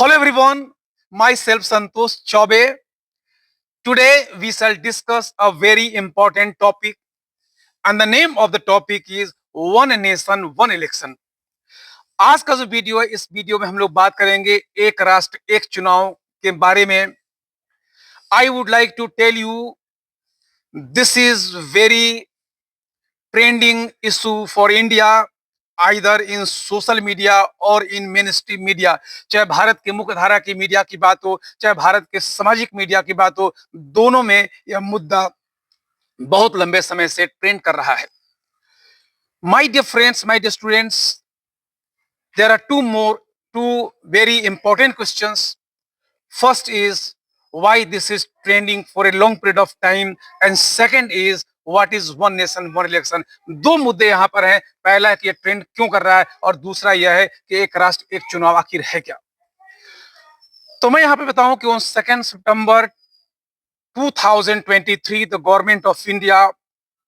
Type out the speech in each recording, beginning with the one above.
Hello everyone, myself Santosh Chaube. Today we shall discuss a very important topic and the name of the topic is One Nation One Election. आज का जो video है इस video में हम लोग बात करेंगे एक राष्ट्र एक चुनाव के बारे में. I would like to tell you this is very trending issue for India either in social media और इन मेन स्ट्रीम मीडिया. चाहे भारत के मुख्य धारा की मीडिया की बात हो, चाहे भारत के सामाजिक मीडिया की बात हो, दोनों में यह मुद्दा बहुत लंबे समय से ट्रेंड कर रहा है. My dear friends, my dear students, there are two very important questions. First is why this is trending for a long period of time and second is what is one nation one election. दो मुद्दे यहाँ पर हैं. पहला है कि ये trend क्यों कर रहा है और दूसरा यह है कि एक राष्ट्र एक चुनाव आखिर है क्या. तो मैं यहाँ पे बताऊं कि on 2 September 2023 the government of India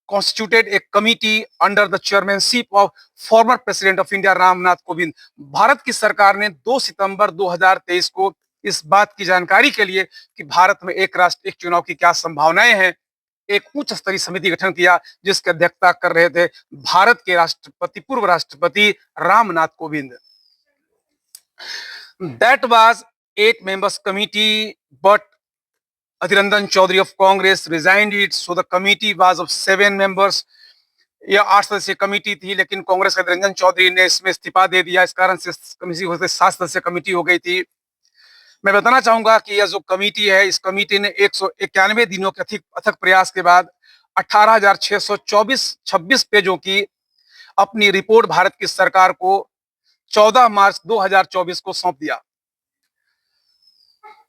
constituted a committee under the chairmanship of former president of India Ramnath Kovind. Bharat की सरकार ने 2 सितंबर 2023 को इस बात की जानकारी के लिए कि भारत में एक राष्ट्र एक चुनाव की क्या संभावनाएं हैं, एक उच्च स्तरीय समिति गठन किया जिसकी अध्यक्षता कर रहे थे भारत के राष्ट्रपति पूर्व राष्ट्रपति Ramnath Kovind. That was 8 members committee, but Adhir Ranjan Chaudhary of Congress resigned it, so the committee was of 7 members. यह 8 सदस्यीय कमेटी थी लेकिन कांग्रेस के अधीर रंजन चौधरी ने इसमें इस्तीफा दे दिया. इस कारण से कमेटी होकर 7 सदस्यीय कमेटी हो गई थी. मैं बताना चाहूंगा कि यह जो कमेटी है इस कमेटी ने 191 दिनों के अथक प्रयास के बाद 18,626 पेजों की अपनी रिपोर्ट भारत की सरकार को 14 मार्च 2024 को सौंप दिया.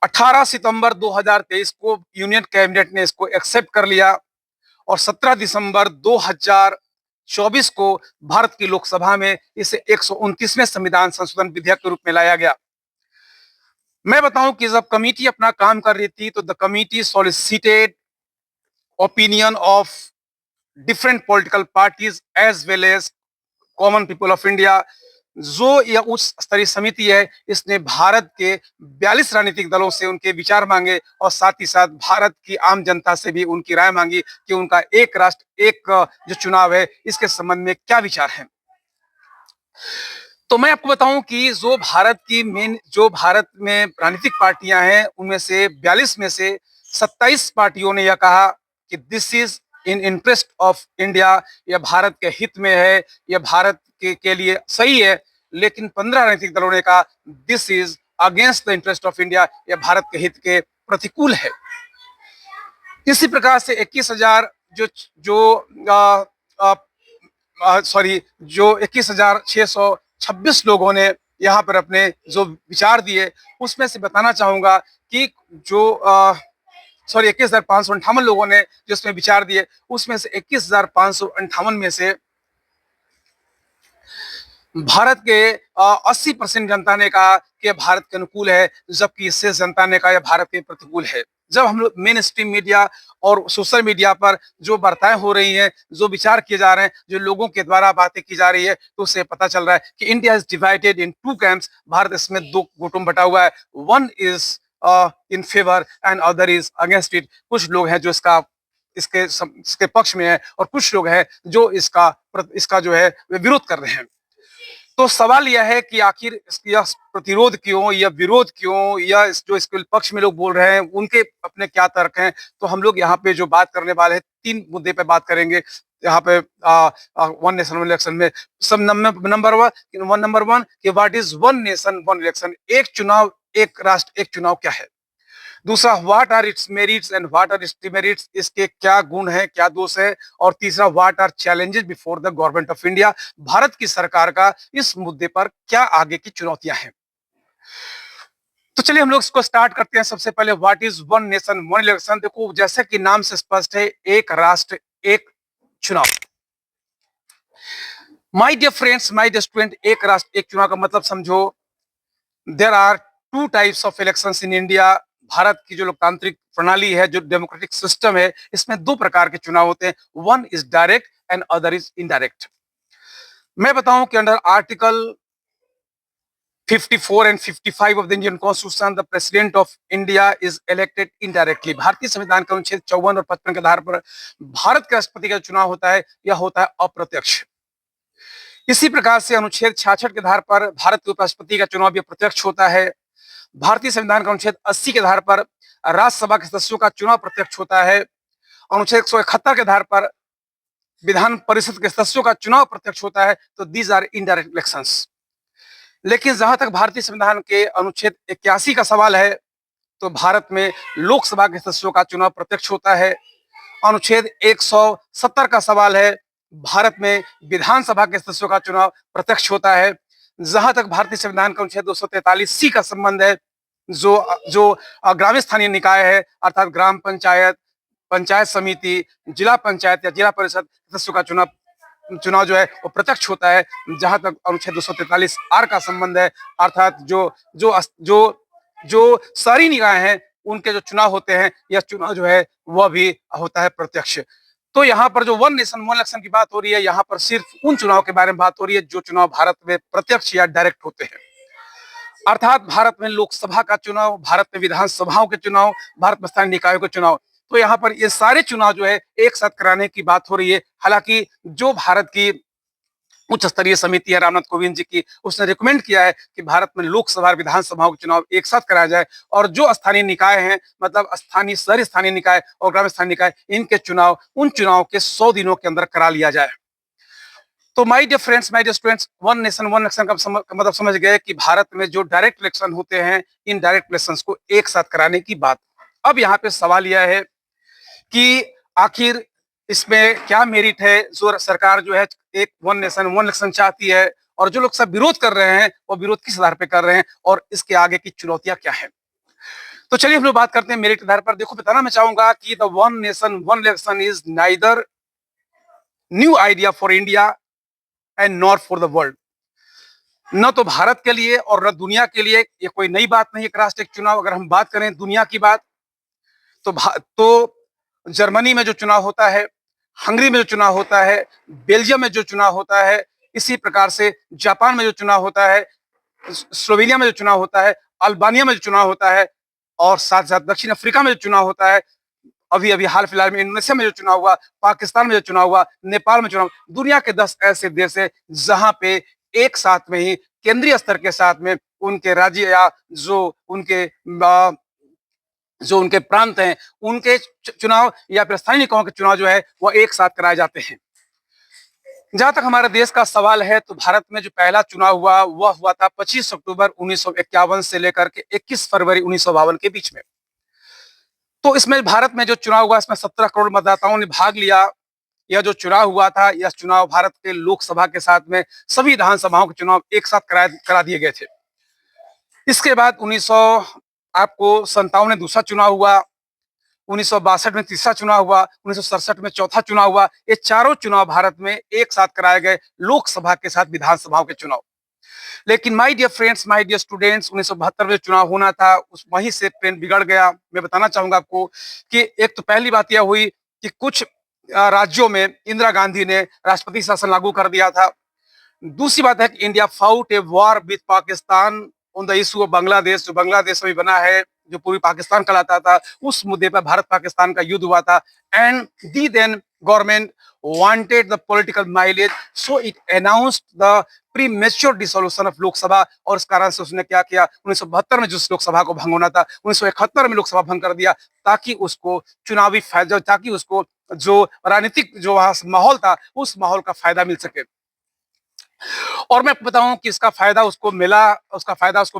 18 सितंबर 2023 को यूनियन कैबिनेट ने इसको एक्सेप्ट कर लिया और 17 दिसंबर 2024 को भारत की लोकसभा में इसे 129वें संविधान संशोधन विधेयक के रूप में लाया गया. मैं बताऊं कि जब कमेटी अपना काम कर रही थी तो the committee solicited opinion of different political parties as well as common people of India. जो यह उच्च स्तरीय समिति है इसने भारत के 42 राजनीतिक दलों से उनके विचार मांगे और साथ ही साथ भारत की आम जनता से भी उनकी राय मांगी कि उनका एक राष्ट्र एक जो चुनाव है इसके संबंध में क्या विचार है. तो मैं आपको बताऊं कि जो भारत में राजनीतिक पार्टियां हैं उनमें से 42 में से 27 पार्टियों ने यह कहा कि this is in interest of India, यह भारत के हित में है, यह भारत के लिए सही है. लेकिन 15 राजनीतिक दलों ने कहा this is against the interest of India, यह भारत के हित के प्रतिकूल है. इसी प्रकार से 21,000 जो 21,626 लोगों ने यहाँ पर अपने जो विचार दिए उसमें से बताना चाहूंगा कि जो 21,558 लोगों ने जिसमें विचार दिए उसमें से 21,558 में से भारत के 80% जनता ने कहा कि भारत के अनुकूल है, जबकि शेष जनता ने कहा यह भारत के प्रतिकूल है. जब हम लोग मेन स्ट्रीम मीडिया और सोशल मीडिया पर जो वार्ताएं हो रही हैं, जो विचार किए जा रहे हैं, जो लोगों के द्वारा बातें की जा रही है, तो उससे पता चल रहा है कि India is divided in 2 camps. Bharat इसमें 2 गुटों में बटा हुआ है. One is in favour and other is against it. कुछ लोग हैं जो इसके पक्ष में है और कुछ लोग हैं जो इसका जो है विरोध कर रहे हैं. तो सवाल यह है कि आखिर यह प्रतिरोध क्यों, यह विरोध क्यों, या जो इसके पक्ष में लोग बोल रहे हैं उनके अपने क्या तर्क हैं. तो हम लोग यहाँ पे जो बात करने वाले हैं 3 मुद्दे पे बात करेंगे यहाँ पे वन नेशन वन इलेक्शन में. सब नंबर वन कि what is one nation one election, एक चुनाव एक राष्ट्र एक चुनाव क्या है. दूसरा what are its merits and what are its demerits, इसके क्या गुण है क्या दोष है. और तीसरा what are challenges before the government of India, Bharat की सरकार का इस मुद्दे पर क्या आगे की चुनौतियां हैं. तो चलिए हम लोग इसको स्टार्ट करते हैं. सबसे पहले what is one nation one election. देखो जैसे कि नाम से स्पष्ट है, एक राष्ट्र एक चुनाव. My dear friends, my dear student, एक राष्ट्र एक चुनाव का मतलब समझो. There are 2 types of elections in India. Bharat की जो लोकतांत्रिक प्रणाली है, जो डेमोक्रेटिक सिस्टम है, इसमें 2 प्रकार के चुनाव होते हैं. One is direct and other is indirect. मैं बताऊं कि under article 54 and 55 of the Indian Constitution, the President of India is elected indirectly. भारतीय संविधान के अनुच्छेद 54 और 55 के आधार पर भारत के राष्ट्रपति का चुनाव होता है, यह होता है अप्रत्यक्ष। इसी प्रकार से अनुच्छेद 66 के आधार पर भारत के उपराष्ट्रपति का चुनाव भी प्रत्यक्ष होता है। भारतीय संविधान का अनुच्छेद 80 के आधार पर राज्यसभा के सदस्यों का चुनाव प्रत्यक्ष होता है। अनुच्छेद 171 के आधार पर विधान परिषद के सदस्यों का चुनाव प्रत्यक्ष होता है। तो दीज आर इनडायरेक्ट इलेक्शंस। लेकिन जहां तक भारतीय संविधान के अनुच्छेद 81 का सवाल है, तो भारत में लोकसभा के सदस्यों का चुनाव प्रत्यक्ष होता है। अनुच्छेद 170 का सवाल है, भारत में विधानसभा के सदस्यों का चुनाव प्रत्यक्ष होता है। जहां तक भारतीय संविधान का अनुच्छेद 243C का संबंध है, जो जो ग्रामीण स्थानीय निकाय है, अर्थात ग्राम पंचायत, पंचायत समिति, जिला पंचायत या जिला परिषद सदस्यों का चुनाव जो है वो प्रत्यक्ष होता है। जहां तक अनुच्छेद 243R का संबंध है, अर्थात जो जो जो जो शहरी निकाय हैं उनके जो चुनाव होते हैं, यह चुनाव जो है वह भी होता है प्रत्यक्ष। तो यहाँ पर जो वन नेशन वन इलेक्शन की बात हो रही है, यहाँ पर सिर्फ उन चुनाव के बारे में बात हो रही है जो चुनाव भारत में प्रत्यक्ष या डायरेक्ट होते हैं। अर्थात भारत में लोकसभा का चुनाव, भारत में विधानसभाओं के चुनाव, भारत में स्थानीय निकायों के चुनाव, तो यहाँ पर ये सारे चुनाव जो है एक साथ कराने की बात हो रही है। हालांकि जो भारत की उच्च स्तरीय समिति है रामनाथ कोविंद जी की, उसने रिकमेंड किया है कि भारत में लोकसभा और विधानसभाओं के चुनाव एक साथ कराया जाए, और जो स्थानीय निकाय हैं, मतलब स्थानीय शहरी स्थानीय निकाय और ग्रामीण स्थानीय निकाय, इनके चुनाव उन चुनाव के 100 दिनों के अंदर करा लिया जाए। तो my dear friends, my dear students, one nation one election का मतलब समझ गए कि भारत में जो डायरेक्ट इलेक्शन होते हैं, इन डायरेक्ट इलेक्शंस को एक साथ कराने की बात। अब यहाँ पे सवाल यह है कि आखिर इसमें क्या मेरिट है, जो सरकार जो है एक वन नेशन वन इलेक्शन चाहती है, और जो लोग सब विरोध कर रहे हैं वो विरोध किस आधार पे कर रहे हैं, और इसके आगे की चुनौतियां क्या है। तो चलिए हम लोग बात करते हैं मेरिट आधार पर। देखो, बताना मैं चाहूंगा कि the one nation one election is neither new idea for India and not for the world. न तो भारत के लिए और न दुनिया के लिए ये कोई नई बात नहीं है कि राष्ट्रीय चुनाव। अगर हम बात करें दुनिया की बात, तो जर्मनी में जो चुनाव होता है, हंगरी में जो चुनाव होता है, बेल्जियम में जो चुनाव होता है, इसी प्रकार से जापान में जो चुनाव होता है, स्लोवेनिया में जो चुनाव होता है, अल्बानिया में जो चुनाव होता है, और साथ साथ दक्षिण अफ्रीका में जो चुनाव होता है, अभी अभी हाल फिलहाल में इंडोनेशिया में जो चुनाव हुआ, पाकिस्तान में जो चुनाव हुआ, नेपाल में चुनाव, दुनिया के 10 ऐसे देश है जहां पे एक साथ में ही केंद्रीय स्तर के साथ में उनके राज्य या जो उनके प्रांत हैं, उनके चुनाव या फिर स्थानीय निकायों के चुनाव जो है वह एक साथ कराए जाते हैं। जहां तक हमारे देश का सवाल है, तो भारत में जो पहला चुनाव हुआ वह हुआ था 25 अक्टूबर 1951 से लेकर के 21 फरवरी 1952 के बीच में। तो इसमें भारत में जो चुनाव हुआ, इसमें 17 करोड़ मतदाताओं ने भाग लिया। यह जो चुनाव हुआ था, यह चुनाव भारत के लोकसभा के साथ में सभी विधानसभाओं के चुनाव एक साथ करा दिए गए थे। इसके बाद 1957 में दूसरा चुनाव हुआ, 1962 में तीसरा चुनाव हुआ, 1967 में चौथा चुनाव हुआ। ये चारों चुनाव भारत में एक साथ कराए गए, लोकसभा के साथ विधानसभाओं के चुनाव। लेकिन my dear friends, my dear students, 1972 में चुनाव होना था, उस वहीं से ट्रेंड बिगड़ गया। मैं बताना चाहूंगा आपको कि एक तो पहली बात यह हुई कि कुछ राज्यों में इंदिरा गांधी ने राष्ट्रपति शासन लागू कर दिया था। दूसरी बात है कि India fought a war with Pakistan on the issue of Bangladesh. जो बांग्लादेश अभी बना है, जो पूर्वी पाकिस्तान कहलाता था, उस मुद्दे पर भारत पाकिस्तान का युद्ध हुआ था। And the then government wanted the political mileage, so it announced the premature dissolution of Lok Sabha. और इस कारण से उसने क्या किया, 1972 में जिस लोकसभा को भंग होना था, 1971 में लोकसभा भंग कर दिया, ताकि उसको चुनावी फायदा, ताकि उसको जो राजनीतिक जो वहां माहौल था, उस माहौल का फायदा मिल सके। और मैं बताऊं कि इसका फायदा उसको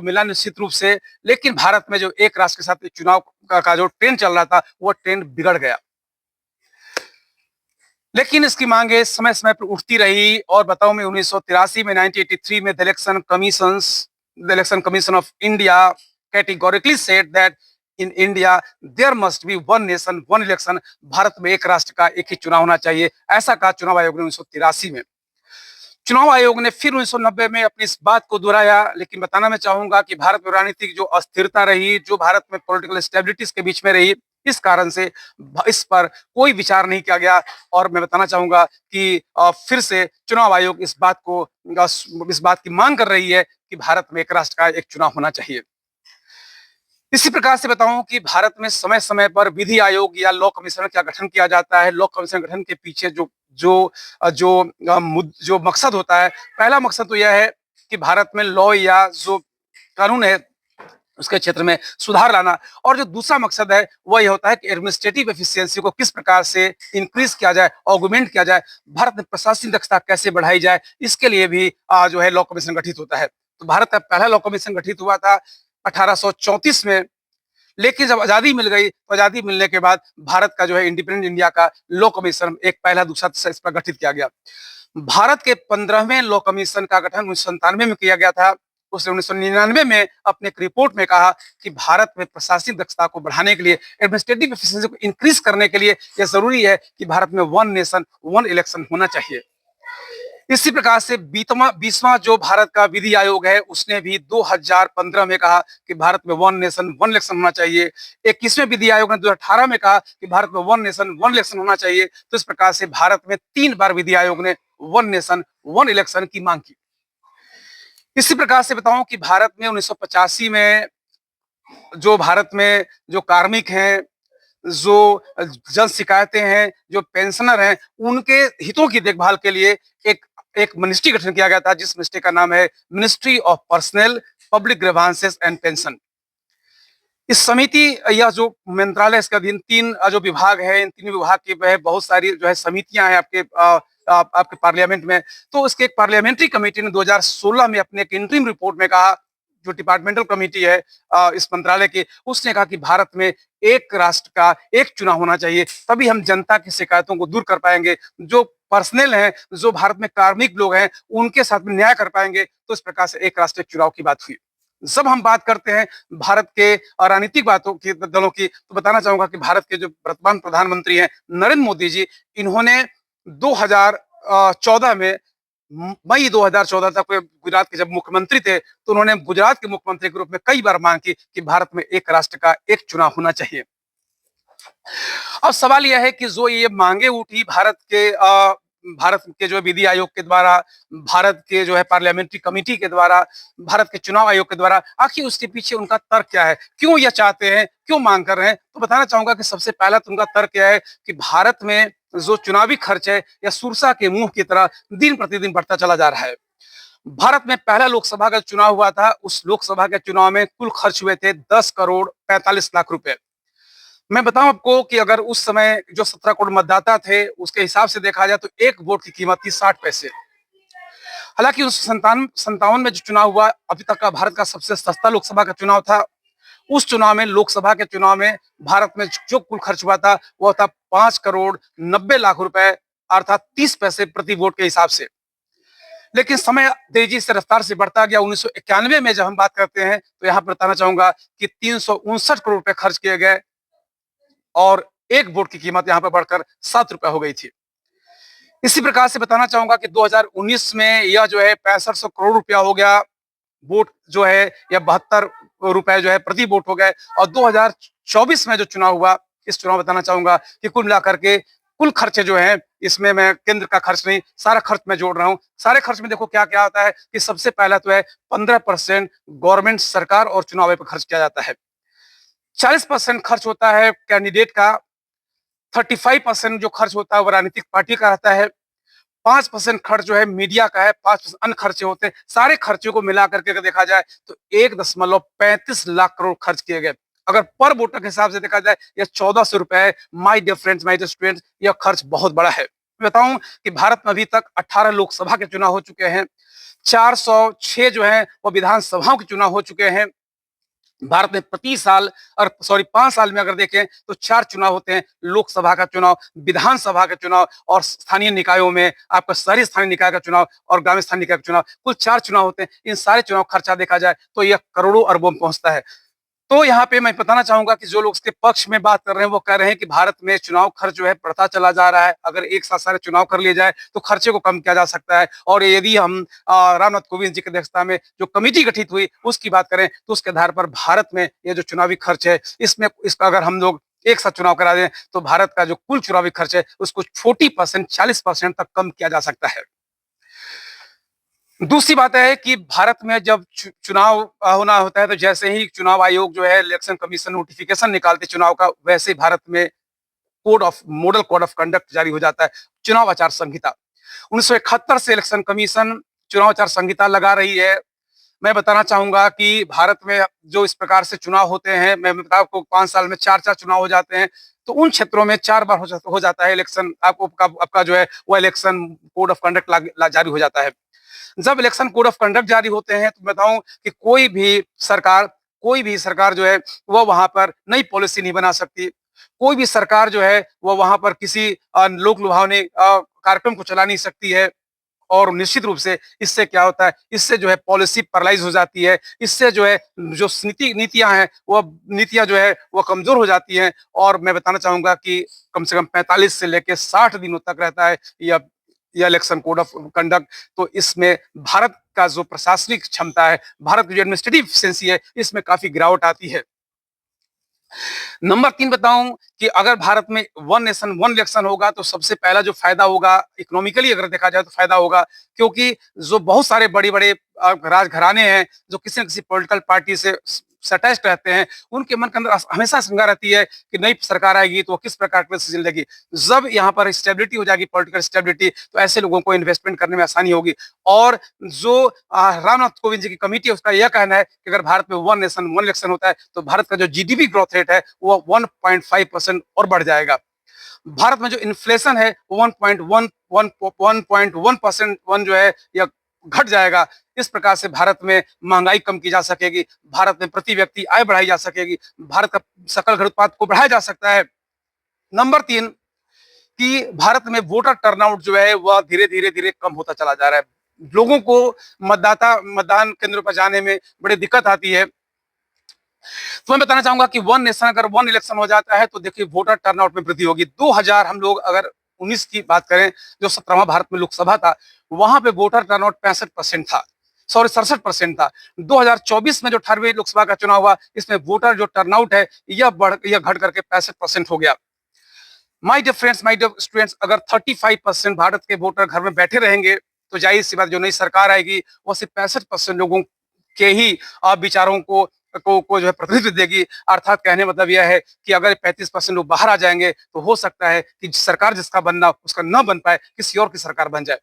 मिला निश्चित रूप से। लेकिन भारत में जो एक राष्ट्र के साथ चुनाव का जो ट्रेंड चल रहा था, वो ट्रेंड बिगड़ गया। लेकिन इसकी मांगे समय समय पर उठती रही। और बताऊं मैं 1983 में 1983 में the election commission of India categorically said that in India there must be one nation one election. Bharat में एक राष्ट्र का एक ही चुनाव होना चाहिए, ऐसा कहा चुनाव आयोग ने 1983 में। चुनाव आयोग ने फिर 1990 में अपनी इस बात को दोहराया। लेकिन बताना मैं चाहूंगा कि भारत में राजनीतिक जो अस्थिरता रही, जो भारत में पॉलिटिकल स्टेबिलिटीज के बीच में रही, इस कारण से इस पर कोई विचार नहीं किया गया। और मैं बताना चाहूंगा कि फिर से चुनाव आयोग इस बात की मांग कर रही है कि भारत में एक राष्ट्र का एक चुनाव होना चाहिए। इसी प्रकार से बताऊं कि भारत में समय समय पर विधि आयोग या लॉ कमीशन का गठन किया जाता है। लॉ कमीशन गठन के पीछे जो जो जो जो मकसद होता है, पहला मकसद तो यह है कि भारत में लॉ या जो कानून है उसके क्षेत्र में सुधार लाना, और जो दूसरा मकसद है वह यह होता है कि एडमिनिस्ट्रेटिव एफिशिएंसी को किस प्रकार से इंक्रीज किया जाए, ऑगमेंट किया जाए, भारत में प्रशासनिक दक्षता कैसे बढ़ाई जाए, इसके लिए भी जो है लॉ कमीशन गठित होता है। तो भारत का पहला लॉ कमीशन गठित हुआ था 1834 में। लेकिन जब आजादी मिल गई तो आजादी मिलने के बाद भारत का जो है इंडिपेंडेंट इंडिया का लॉ कमीशन एक पहला दूसरा तीसरा इस पर गठित किया गया। भारत के 15वें लॉ कमीशन का गठन 1997 में किया गया था। उसने 1999 में अपने एक रिपोर्ट में कहा कि भारत में प्रशासनिक दक्षता को बढ़ाने के लिए, एडमिनिस्ट्रेटिव एफिशिएंसी को इंक्रीज करने के लिए यह जरूरी है कि भारत में वन नेशन वन इलेक्शन होना चाहिए। इसी प्रकार से 20वां जो भारत का विधि आयोग है उसने भी 2015 में कहा कि भारत में वन नेशन वन इलेक्शन होना चाहिए। 21वें विधि आयोग ने 2018 में कहा कि भारत में वन नेशन वन इलेक्शन होना चाहिए। तो इस प्रकार से भारत में 3 बार विधि आयोग ने वन नेशन वन इलेक्शन की मांग की। इसी प्रकार से बताऊं कि भारत में 1985 में जो भारत में जो कार्मिक हैं, जो जन शिकायतें हैं, जो पेंशनर हैं, उनके हितों की देखभाल के लिए एक एक मिनिस्ट्री गठन किया गया था, जिस मिनिस्ट्री का नाम है ministry of personnel public grievances and pension. इस समिति या जो मंत्रालय, इसके अधीन 3 जो विभाग है, इन 3 विभाग की वह बहुत सारी जो है समितियां हैं आपके पार्लियामेंट में। तो इसके एक पार्लियामेंट्री कमेटी ने 2016 में अपने एक इंटरिम रिपोर्ट में कहा, जो डिपार्टमेंटल कमेटी है इस मंत्रालय की, उसने कहा कि भारत में एक राष्ट्र का एक चुनाव होना चाहिए, तभी हम जनता की शिकायतों को दूर कर पाएंगे। जो पर्सनल हैं, जो भारत में कार्मिक लोग हैं, उनके साथ में न्याय कर पाएंगे। तो इस प्रकार से एक राष्ट्र एक चुनाव की बात हुई। जब हम बात करते हैं भारत के राजनीतिक बातों की, दलों की, तो बताना चाहूंगा कि भारत के जो वर्तमान प्रधानमंत्री हैं नरेंद्र मोदी जी, इन्होंने 2014 में, मई 2014 तक वे गुजरात के जब मुख्यमंत्री थे, तो उन्होंने गुजरात के मुख्यमंत्री के रूप में कई बार मांग की कि भारत में एक राष्ट्र का एक चुनाव होना चाहिए। अब सवाल यह है कि जो ये मांगे उठी भारत के जो विधि आयोग के द्वारा, भारत के जो है पार्लियामेंट्री कमेटी के द्वारा, भारत के चुनाव आयोग के द्वारा, आखिर उसके पीछे उनका तर्क क्या है, क्यों यह चाहते हैं, क्यों मांग कर रहे हैं? तो बताना चाहूंगा कि सबसे पहला तो उनका तर्क क्या है कि भारत में जो चुनावी खर्च है या सुरसा के मुंह की तरह दिन प्रतिदिन बढ़ता चला जा रहा है। भारत में पहला लोकसभा का चुनाव हुआ था, उस लोकसभा के चुनाव में कुल खर्च हुए थे 10 करोड़ 45 लाख रुपए। मैं बताऊं आपको कि अगर उस समय जो 17 करोड़ मतदाता थे, उसके हिसाब से देखा जाए तो एक वोट की कीमत थी 60 पैसे। हालांकि उस संतावन में जो चुनाव हुआ, अभी तक का भारत का सबसे सस्ता लोकसभा का चुनाव था। उस चुनाव में, लोकसभा के चुनाव में, भारत में जो कुल खर्च हुआ था वह था 5 करोड़ 90 लाख रुपए, अर्थात 30 पैसे प्रति वोट के हिसाब से। लेकिन समय तेजी से रफ्तार से बढ़ता गया। 1991 में जब हम बात करते हैं तो यहाँ पर बताना चाहूंगा कि 359 करोड़ रुपए खर्च किए गए और एक वोट की कीमत यहाँ पर बढ़कर 7 रुपए हो गई थी। इसी प्रकार से बताना चाहूंगा कि 2019 में यह जो है 6500 करोड़ रुपया हो गया, वोट जो है या 72 रुपए जो है प्रति वोट हो गए। और 2024 में जो चुनाव हुआ, इस चुनाव बताना चाहूंगा कि कुल मिलाकर के कुल खर्चे जो है, इसमें मैं केंद्र का खर्च नहीं, सारा खर्च मैं जोड़ रहा हूं। सारे खर्च में देखो क्या क्या आता है कि सबसे पहला तो है 15% गवर्नमेंट, सरकार और चुनाव पर खर्च किया जाता है। 40% खर्च होता है कैंडिडेट का, 35% जो खर्च होता है वो राजनीतिक पार्टी का रहता है, 5% खर्च जो है मीडिया का है, 5% अन्य खर्चे होते हैं। सारे खर्चों को मिला करके अगर देखा जाए तो 1.35 लाख करोड़ खर्च किए गए। अगर पर वोटर के हिसाब से देखा जाए यह 1400 रुपए है। My dear friends, my dear students, यह खर्च बहुत बड़ा है। मैं बताऊं कि भारत में अभी तक 18 लोकसभा के चुनाव हो चुके हैं, 406 जो है वो विधानसभाओं के चुनाव हो चुके हैं। भारत में प्रति साल, और 5 साल में अगर देखें तो 4 चुनाव होते हैं, लोकसभा का चुनाव, विधानसभा का चुनाव और स्थानीय निकायों में आपका शहरी स्थानीय निकाय का चुनाव और ग्रामीण स्थानीय निकाय का चुनाव। कुल 4 चुनाव होते हैं। इन सारे चुनाव खर्चा देखा जाए तो यह करोड़ों अरबों में पहुंचता है। तो यहाँ पे मैं बताना चाहूंगा कि जो लोग इसके पक्ष में बात कर रहे हैं वो कह रहे हैं कि भारत में चुनाव खर्च जो है बढ़ता चला जा रहा है, अगर एक साथ सारे चुनाव कर लिए जाए तो खर्चे को कम किया जा सकता है। और यदि हम रामनाथ कोविंद जी की अध्यक्षता में जो कमेटी गठित हुई उसकी बात करें तो उसके आधार पर भारत में ये जो चुनावी खर्च है, इसका अगर हम लोग एक साथ चुनाव करा दें तो भारत का जो कुल चुनावी खर्च है उसको 40% 40% तक कम किया जा सकता है। दूसरी बात है कि भारत में जब चुनाव होना होता है तो जैसे ही चुनाव आयोग जो है इलेक्शन कमीशन नोटिफिकेशन निकालते चुनाव का, वैसे ही भारत में मॉडल कोड ऑफ कंडक्ट जारी हो जाता है, चुनाव आचार संहिता। 1971 से इलेक्शन कमीशन चुनाव आचार संहिता लगा रही है। मैं बताना चाहूंगा कि भारत में जो इस प्रकार से चुनाव होते हैं, मैं बता आपको 5 साल में 4 4 चुनाव हो जाते हैं, तो उन क्षेत्रों में 4 बार हो जाता है इलेक्शन, आपको आपका जो है वो इलेक्शन कोड ऑफ कंडक्ट जारी हो जाता है। जब इलेक्शन कोड ऑफ कंडक्ट जारी होते हैं तो बताऊं कि कोई भी सरकार जो है वो वहां पर नई पॉलिसी नहीं बना सकती। कोई भी सरकार जो है वो वहां पर किसी लोक लुभावने कार्यक्रम को चला नहीं सकती है। और निश्चित रूप से इससे क्या होता है, इससे जो है पॉलिसी पैरालाइज हो जाती है। इससे जो है जो नीतियां हैं वो नीतियां जो है वो कमजोर हो जाती हैं। और मैं बताना चाहूंगा कि कम से कम 45 से लेकर 60 दिनों तक रहता है यह इलेक्शन कोड ऑफ कंडक्ट। तो इसमें भारत का जो प्रशासनिक क्षमता है, भारत की जो एडमिनिस्ट्रेटिव एफिशिएंसी है, इसमें काफी गिरावट आती है। नंबर 3 बताऊं कि अगर भारत में वन नेशन वन इलेक्शन होगा तो सबसे पहला जो फायदा होगा, इकोनॉमिकली अगर देखा जाए तो फायदा होगा, क्योंकि जो बहुत सारे बड़े बड़े राजघराने हैं जो किसी न किसी पॉलिटिकल पार्टी से अटैच्ड रहते हैं, उनके मन के अंदर हमेशा शंका रहती है कि नई सरकार आएगी तो किस प्रकार का डिसीजन लेगी। जब यहाँ पर स्टेबिलिटी हो जाएगी, पॉलिटिकल स्टेबिलिटी, तो ऐसे लोगों को इन्वेस्टमेंट करने में आसानी होगी। और जो रामनाथ कोविंद जी की कमेटी है उसका यह कहना है कि अगर भारत में वन नेशन वन इलेक्शन होता है तो भारत का जो जीडीपी ग्रोथ रेट है वो 1.5% और बढ़ जाएगा। भारत में जो इन्फ्लेशन है वो 1.1% वन जो है या घट जाएगा। इस प्रकार से भारत में महंगाई कम की जा सकेगी, भारत में प्रति व्यक्ति आय बढ़ाई जा सकेगी, भारत का सकल घरेलू उत्पाद को बढ़ाया जा सकता है। नंबर 3 कि भारत में वोटर टर्नआउट जो है वह धीरे धीरे धीरे कम होता चला जा रहा है। लोगों को मतदान केंद्रों पर जाने में बड़ी दिक्कत आती है। तो मैं बताना चाहूंगा कि वन नेशन अगर वन इलेक्शन हो जाता है तो देखिए वोटर टर्नआउट में वृद्धि होगी। 2000 हम लोग अगर 19 की बात करें, जो 17वां भारत में लोकसभा था, वहां पे वोटर टर्नआउट 65% था, सॉरी 67% था। 2024 में जो 18वीं लोकसभा का चुनाव हुआ, इसमें वोटर जो टर्नआउट है यह घट करके 65% हो गया। My dear friends, my dear students, अगर 35% भारत के वोटर घर में बैठे रहेंगे तो जाहिर सी बात जो नई सरकार आएगी वो सिर्फ 65% लोगों के ही विचारों को जो है प्रतिनिधित्व देगी। अर्थात कहने मतलब यह है कि अगर 35% लोग बाहर आ जाएंगे तो हो सकता है कि सरकार जिसका बनना उसका न बन पाए, किसी और की सरकार बन जाए।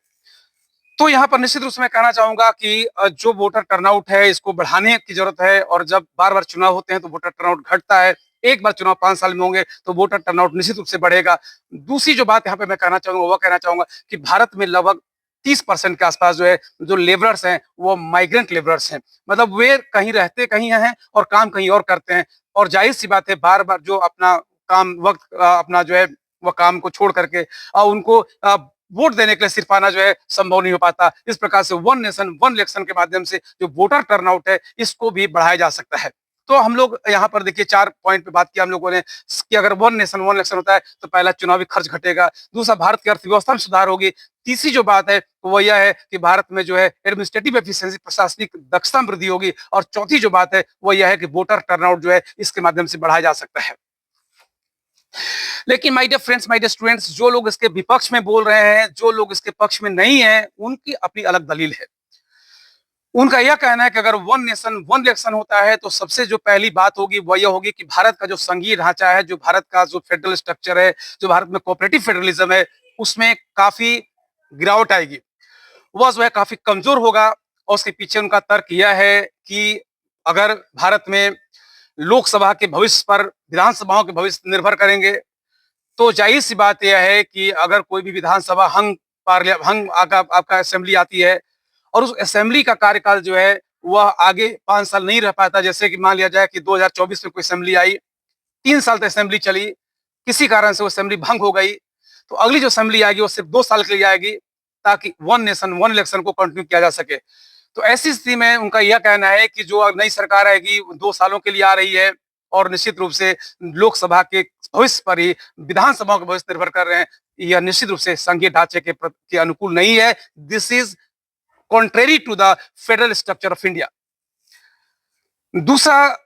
तो यहाँ पर निश्चित रूप से मैं कहना चाहूंगा कि जो वोटर टर्नआउट है इसको बढ़ाने की जरूरत है। और जब बार बार चुनाव होते हैं तो वोटर टर्नआउट घटता है। एक बार चुनाव 5 साल में होंगे तो वोटर टर्नआउट निश्चित रूप से बढ़ेगा। दूसरी जो बात यहाँ पे मैं कहना चाहूंगा वह कहना चाहूंगा कि भारत में लगभग 30% के आसपास जो है जो लेबरर्स हैं वो माइग्रेंट लेबरर्स हैं। मतलब वे कहीं रहते कहीं हैं और काम कहीं और करते हैं। और जाहिर सी बात है बार बार जो अपना काम वक्त अपना जो है वह काम को छोड़ करके उनको वोट देने के लिए सिर्फ आना जो है संभव नहीं हो पाता। इस प्रकार से वन नेशन वन इलेक्शन के माध्यम से जो वोटर टर्नआउट है इसको भी बढ़ाया जा सकता है। तो हम लोग यहाँ पर देखिए 4 पॉइंट पे बात किया हम लोगों ने कि अगर वन नेशन वन इलेक्शन होता है तो पहला चुनावी खर्च घटेगा, दूसरा भारत की अर्थव्यवस्था में सुधार होगी, तीसरी जो बात है वो यह है कि भारत में जो है एडमिनिस्ट्रेटिव एफिशिएंसी प्रशासनिक दक्षता में वृद्धि होगी, और चौथी जो बात है वो यह है कि वोटर टर्नआउट जो है इसके माध्यम से बढ़ाया जा सकता है। लेकिन my dear friends, my dear students, जो लोग इसके विपक्ष में बोल रहे हैं, जो लोग इसके पक्ष में नहीं है, उनकी अपनी अलग दलील है। उनका यह कहना है कि अगर वन नेशन वन इलेक्शन होता है तो सबसे जो पहली बात होगी वह यह होगी कि भारत का जो संघीय ढांचा है, जो भारत का जो फेडरल स्ट्रक्चर है, जो भारत में कोऑपरेटिव फेडरलिज्म है, उसमें काफी गिरावट आएगी, वह जो है काफी कमजोर होगा। और उसके पीछे उनका तर्क यह है कि अगर भारत में लोकसभा के भविष्य पर विधानसभाओं के भविष्य निर्भर करेंगे, तो जाहिर सी बात यह है कि अगर कोई भी विधानसभा हंग आपका असेंबली आती है और उस असेंबली का कार्यकाल जो है वह आगे 5 साल नहीं रह पाता। जैसे कि मान लिया जाए कि 2024 में कोई असेंबली आई, 3 साल तक असेंबली चली, किसी कारण से वो असेंबली भंग हो गई, तो अगली जो असेंबली आएगी वो सिर्फ 2 साल के लिए आएगी, ताकि वन नेशन वन इलेक्शन को कंटिन्यू किया जा सके। तो ऐसी स्थिति में उनका यह कहना है कि जो नई सरकार आएगी 2 सालों के लिए आ रही है, और निश्चित रूप से लोकसभा के भविष्य पर ही विधानसभाओं के भविष्य निर्भर कर रहे हैं। यह निश्चित रूप से संघीय ढांचे के अनुकूल नहीं है। This is contrary to the federal structure of India. दूसरा,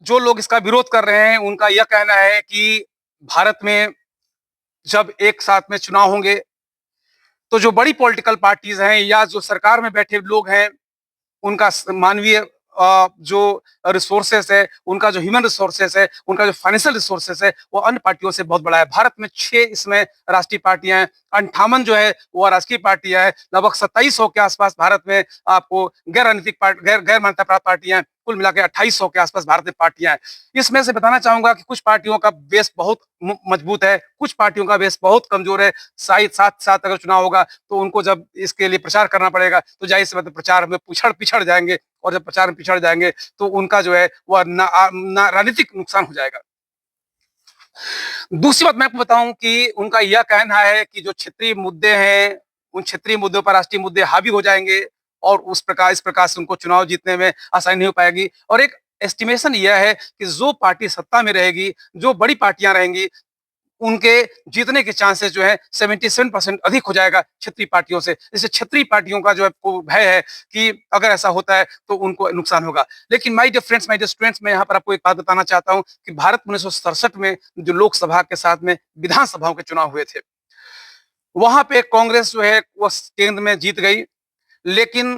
जो लोग इसका विरोध कर रहे हैं उनका यह कहना है कि भारत में जब एक साथ में चुनाव होंगे तो जो बड़ी पॉलिटिकल पार्टीज हैं या जो सरकार में बैठे लोग हैं, उनका मानवीय जो रिसोर्सेस है, उनका जो ह्यूमन रिसोर्सेस है, उनका जो फाइनेंशियल रिसोर्सेस है, वो अन्य पार्टियों से बहुत बड़ा है। भारत में 6 इसमें राष्ट्रीय पार्टियां हैं, 58 जो है वो राजकीय पार्टियां हैं, लगभग 2700 के आसपास भारत में आपको गैर राजनीतिक गैर मान्यता प्राप्त पार्टियां हैं, कुल मिला के 2800 के आसपास भारत में पार्टियां हैं। इसमें से बताना चाहूंगा कि कुछ पार्टियों का बेस बहुत मजबूत है, कुछ पार्टियों का बेस बहुत कमजोर है। साथ साथ अगर चुनाव होगा तो उनको जब इसके लिए प्रचार करना पड़ेगा तो जाहिर सी बात है प्रचार में पिछड़ जाएंगे, और जब प्रचार में पिछड़ जाएंगे तो उनका जो है वह ना राजनीतिक नुकसान हो जाएगा। दूसरी बात मैं आपको बताऊं कि उनका यह कहना है कि जो क्षेत्रीय मुद्दे हैं, उन क्षेत्रीय मुद्दों पर राष्ट्रीय मुद्दे हावी हो जाएंगे और इस प्रकार से उनको चुनाव जीतने में आसानी नहीं हो पाएगी। और एक एस्टिमेशन यह है कि जो पार्टी सत्ता में रहेगी, जो बड़ी पार्टियां रहेंगी, उनके जीतने के चांसेस जो है 77% अधिक हो जाएगा क्षेत्रीय पार्टियों से। इससे क्षेत्रीय पार्टियों का जो है को भय है कि अगर ऐसा होता है तो उनको नुकसान होगा। लेकिन my dear friends, my dear students, मैं यहाँ पर आपको एक बात बताना चाहता हूँ कि भारत में 1967 में जो लोकसभा के साथ में विधानसभाओं के चुनाव हुए थे, वहां पे कांग्रेस जो है वो केंद्र में जीत गई, लेकिन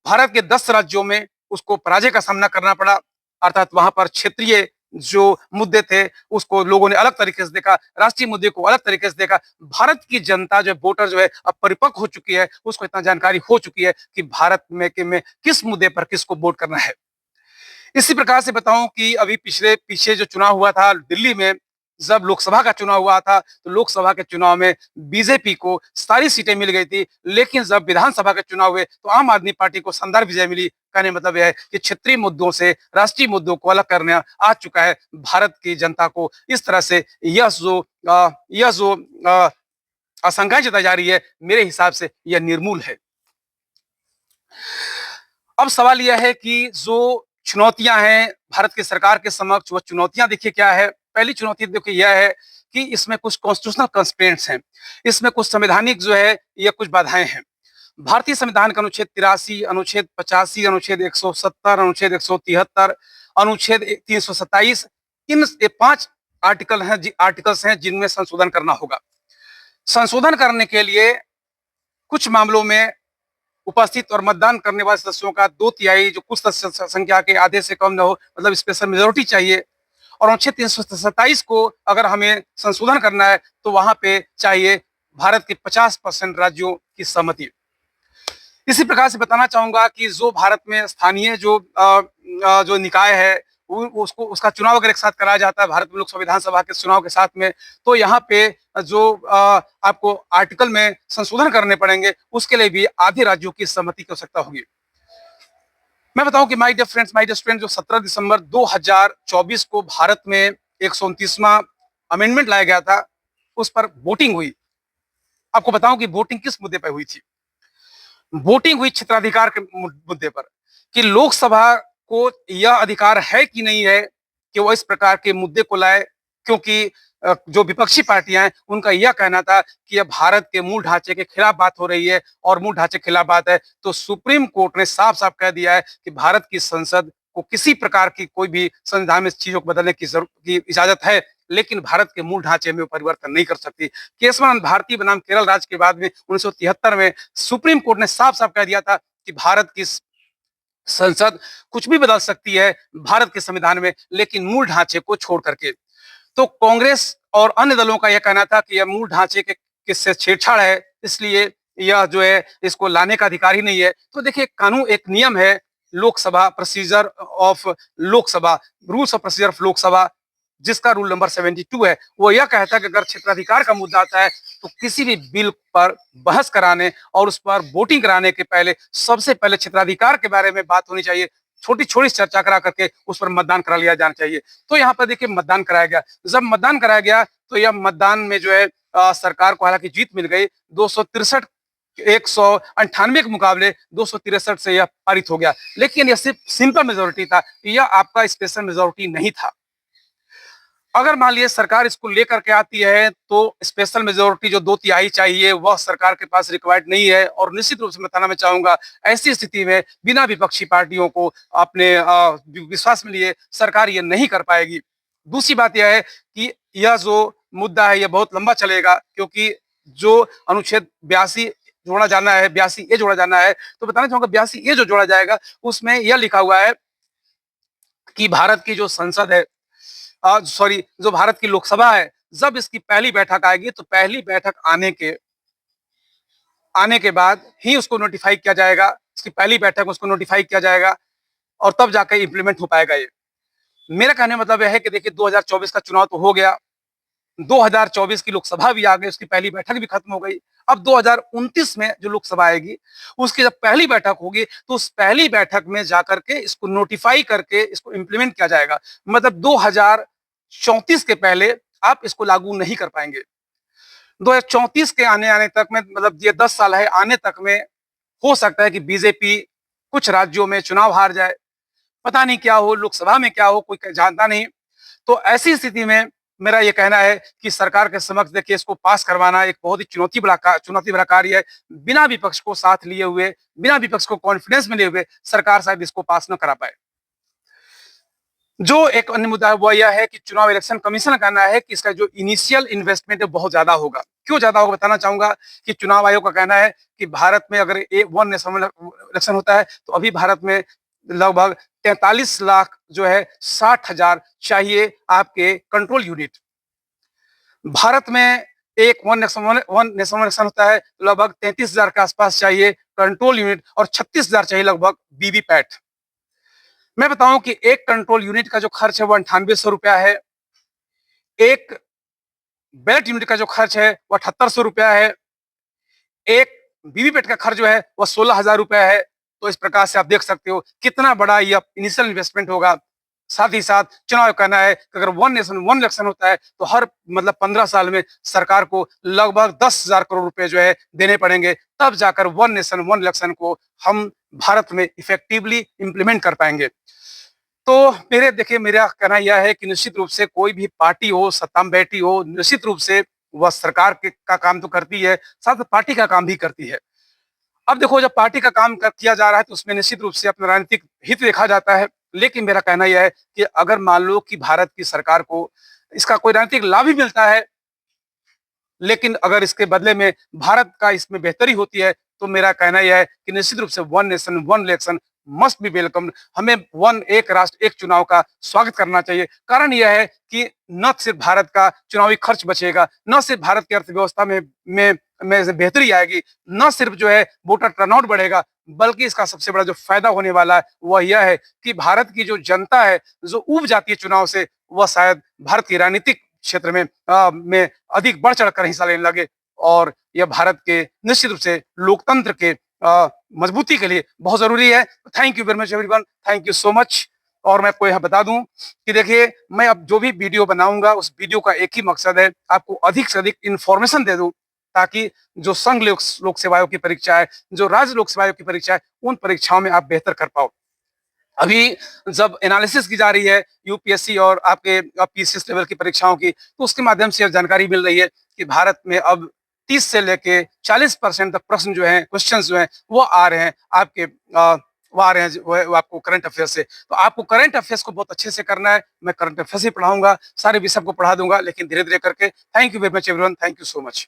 भारत के 10 राज्यों में उसको पराजय का सामना करना पड़ा। अर्थात वहां पर क्षेत्रीय जो मुद्दे थे उसको लोगों ने अलग तरीके से देखा, राष्ट्रीय मुद्दे को अलग तरीके से देखा। भारत की जनता जो वोटर जो है अब परिपक्व हो चुकी है, उसको इतना जानकारी हो चुकी है कि भारत में किस मुद्दे पर किसको वोट करना है। इसी प्रकार से बताऊं कि अभी पीछे जो चुनाव हुआ था दिल्ली में, जब लोकसभा का चुनाव हुआ था तो लोकसभा के चुनाव में बीजेपी को सारी सीटें मिल गई थी, लेकिन जब विधानसभा के चुनाव हुए तो आम आदमी पार्टी को शानदार विजय मिली। कहने मतलब यह है कि क्षेत्रीय मुद्दों से राष्ट्रीय मुद्दों को अलग करने आ चुका है भारत की जनता को। इस तरह से यह जो आशंकाएं जताई जा रही है, मेरे हिसाब से यह निर्मूल है। अब सवाल यह है कि जो चुनौतियां हैं भारत की सरकार के समक्ष, वो चुनौतियां देखिए क्या है। पहली चुनौती देखिए यह है कि इसमें कुछ कॉन्स्टिट्यूशनल कंस्ट्रेंट्स हैं, इसमें कुछ संवैधानिक जो है ये कुछ बाधाएं हैं। भारतीय संविधान का अनुच्छेद 83, अनुच्छेद 85, अनुच्छेद 170, अनुच्छेद 173, अनुच्छेद 327, इन 5 आर्टिकल्स हैं जिनमें संशोधन करना होगा। संशोधन करने के लिए कुछ मामलों में उपस्थित और मतदान करने वाले सदस्यों का 2/3 जो कुछ संख्या के आधे से कम न हो, मतलब स्पेशल मेजोरिटी चाहिए। और अनुच्छेद 327 को अगर हमें संशोधन करना है तो वहां पे चाहिए भारत के 50% राज्यों की सहमति। इसी प्रकार से बताना चाहूंगा कि जो भारत में स्थानीय जो निकाय है उसको उसका चुनाव अगर एक साथ कराया जाता है भारत में लोकसभा विधानसभा के चुनाव के साथ में, तो यहाँ पे जो आपको आर्टिकल में संशोधन करने पड़ेंगे, उसके लिए भी आधे राज्यों की सहमति की आवश्यकता होगी। मैं बताऊं कि my dear friends, my dear student, जो 17 दिसंबर 2024 को भारत में 129वां अमेंडमेंट लाया गया था, उस पर वोटिंग हुई। आपको बताऊं कि वोटिंग किस मुद्दे पर हुई थी। वोटिंग हुई क्षेत्राधिकार के मुद्दे पर कि लोकसभा को यह अधिकार है कि नहीं है कि वो इस प्रकार के मुद्दे को लाए, क्योंकि जो विपक्षी पार्टियां हैं उनका यह कहना था कि यह भारत के मूल ढांचे के खिलाफ बात हो रही है, और मूल ढांचे के खिलाफ बात है तो सुप्रीम कोर्ट ने साफ साफ कह दिया है कि भारत की संसद को किसी प्रकार की कोई भी संविधान में चीजों को बदलने की इजाजत है, लेकिन भारत के मूल ढांचे में परिवर्तन नहीं कर सकती। केशवानंद भारती बनाम केरल राज्य के बाद में 1973 में सुप्रीम कोर्ट ने साफ साफ कह दिया था कि भारत की संसद कुछ भी बदल सकती है भारत के संविधान में, लेकिन मूल ढांचे को छोड़ करके। तो कांग्रेस और अन्य दलों का यह कहना था कि यह मूल ढांचे के से छेड़छाड़ है, इसलिए यह जो है इसको लाने का अधिकार ही नहीं है। तो देखिए, कानून एक नियम है, Lok Sabha procedure of Lok Sabha, rules of procedure of Lok Sabha, जिसका रूल नंबर 72 है, वो यह कहता है कि अगर क्षेत्राधिकार का मुद्दा आता है तो किसी भी बिल पर बहस कराने और उस पर वोटिंग कराने के पहले सबसे पहले क्षेत्राधिकार के बारे में बात होनी चाहिए, छोटी छोटी चर्चा करा करके उस पर मतदान करा लिया जाना चाहिए। तो यहाँ पर देखिए मतदान कराया गया। जब मतदान कराया गया तो यह मतदान में जो है सरकार को हालांकि जीत मिल गई, 263 198 के मुकाबले 263 से यह पारित हो गया, लेकिन यह सिर्फ सिंपल मेजोरिटी था, यह आपका स्पेशल मेजोरिटी नहीं था। अगर मान लीजिए सरकार इसको लेकर के आती है तो स्पेशल मेजोरिटी जो 2/3 चाहिए वह सरकार के पास रिक्वायर्ड नहीं है, और निश्चित रूप से बताना मैं चाहूंगा ऐसी स्थिति में बिना विपक्षी पार्टियों को अपने विश्वास में लिए सरकार ये नहीं कर पाएगी। दूसरी बात यह है कि यह जो मुद्दा है यह बहुत लंबा चलेगा, क्योंकि जो अनुच्छेद 82 जोड़ा जाना है, 82A जोड़ा जाना है, तो बताना चाहूंगा 82A जो जोड़ा जाएगा उसमें यह लिखा हुआ है कि भारत की जो संसद है, सॉरी, जो भारत की लोकसभा है, जब इसकी पहली बैठक आएगी तो पहली बैठक आने के बाद ही उसको नोटिफाई किया जाएगा, इसकी पहली बैठक में उसको नोटिफाई किया जाएगा और तब जाकर इंप्लीमेंट हो पाएगा ये। मेरा कहने का मतलब यह है कि देखिए 2024 का चुनाव तो हो गया, 2024 की लोकसभा भी आ गई, उसकी पहली बैठक भी खत्म हो गई। अब 2029 में जो लोकसभा आएगी उसकी जब पहली बैठक होगी तो उस पहली बैठक में जाकर के इसको नोटिफाई करके इसको इंप्लीमेंट किया जाएगा। मतलब 2034 के पहले आप इसको लागू नहीं कर पाएंगे। 2034 के आने तक में, मतलब ये 10 साल है, आने तक में हो सकता है कि बीजेपी कुछ राज्यों में चुनाव हार जाए, पता नहीं क्या हो, लोकसभा में क्या हो, कोई जानता नहीं। तो ऐसी स्थिति में मेरा ये कहना है कि सरकार के समक्ष देखिए इसको पास करवाना एक बहुत ही चुनौती भरा कार्य है। बिना विपक्ष को साथ लिए हुए, बिना विपक्ष को कॉन्फिडेंस में लिए हुए सरकार शायद इसको पास न करा पाए। जो एक अन्य मुद्दा है वो यह है कि चुनाव इलेक्शन कमीशन का कहना है कि इसका जो इनिशियल इन्वेस्टमेंट है बहुत ज्यादा होगा। क्यों ज्यादा होगा बताना चाहूंगा कि चुनाव आयोग का कहना है कि भारत में अगर वन नेशनल इलेक्शन होता है तो अभी भारत में लगभग 43 लाख जो है 60,000 चाहिए आपके कंट्रोल यूनिट। भारत में एक वन नेशनल इलेक्शन होता है तो लगभग 33,000 के आसपास चाहिए कंट्रोल यूनिट और 36,000 चाहिए लगभग वीवीपैट। मैं बताऊं कि एक कंट्रोल यूनिट का जो खर्च है वो 9800 रुपया है, एक बैलेट यूनिट का जो खर्च है वो 7800 रुपया है, एक वीवीपैट का खर्च जो है वो 16,000 रुपया है। तो इस प्रकार से आप देख सकते हो कितना बड़ा यह इनिशियल इन्वेस्टमेंट होगा। साथ ही साथ चुनाव करना है कि अगर वन नेशन वन इलेक्शन होता है तो हर मतलब 15 साल में सरकार को लगभग 10,000 करोड़ रुपए जो है देने पड़ेंगे, तब जाकर वन नेशन वन इलेक्शन को हम भारत में इफेक्टिवली इंप्लीमेंट कर पाएंगे। तो देखिए मेरा कहना यह है कि निश्चित रूप से कोई भी पार्टी हो, सत्ता में बैठी हो, निश्चित रूप से वह सरकार का काम तो करती है, साथ पार्टी का काम भी करती है। अब देखो जब पार्टी का काम किया जा रहा है तो उसमें निश्चित रूप से अपना राजनीतिक हित देखा जाता है। लेकिन मेरा कहना यह है कि अगर मान लो कि भारत की सरकार को इसका कोई राजनीतिक लाभ भी मिलता है, लेकिन अगर इसके बदले में भारत का इसमें बेहतरी होती है तो मेरा कहना यह है कि निश्चित रूप से one nation one election must be welcome. हमें एक राष्ट्र एक चुनाव का स्वागत करना चाहिए। कारण यह है कि न सिर्फ भारत का चुनावी खर्च बचेगा, न सिर्फ भारत की अर्थव्यवस्था में बेहतरी आएगी, न सिर्फ जो है वोटर टर्नआउट बढ़ेगा, बल्कि इसका सबसे बड़ा जो फायदा होने वाला है वह यह है कि भारत की जो जनता है जो ऊब जाती है चुनाव से, वह शायद भारत की राजनीतिक क्षेत्र में अधिक बढ़ चढ़ कर हिस्सा लेने लगे और यह भारत के निश्चित रूप से लोकतंत्र के मजबूती के लिए बहुत जरूरी है। Thank you very much everyone, thank you so much. और मैं आपको यह बता दूं कि देखिए मैं अब जो भी वीडियो बनाऊंगा उस वीडियो का एक ही मकसद है, आपको अधिक से अधिक इंफॉर्मेशन दे दूं ताकि जो संघ लोक सेवा आयोग की परीक्षा है, जो राज्य लोक सेवा आयोग की परीक्षा है, उन परीक्षाओं में आप बेहतर कर पाओ। अभी जब एनालिसिस की जा रही है यूपीएससी और आपके पीसीएस लेवल की परीक्षाओं की, तो उसके माध्यम से जानकारी मिल रही है कि भारत में अब 30 से लेके 40% तक प्रश्न जो हैं, क्वेश्चंस जो हैं वो आ रहे हैं आपके वो आ रहे हैं वो आपको करंट अफेयर से। तो आपको करंट अफेयर्स को बहुत अच्छे से करना है। मैं करंट अफेयर्स ही पढ़ाऊंगा, सारे विषय को पढ़ा दूंगा, लेकिन धीरे धीरे करके। Thank you very much everyone, thank you so much.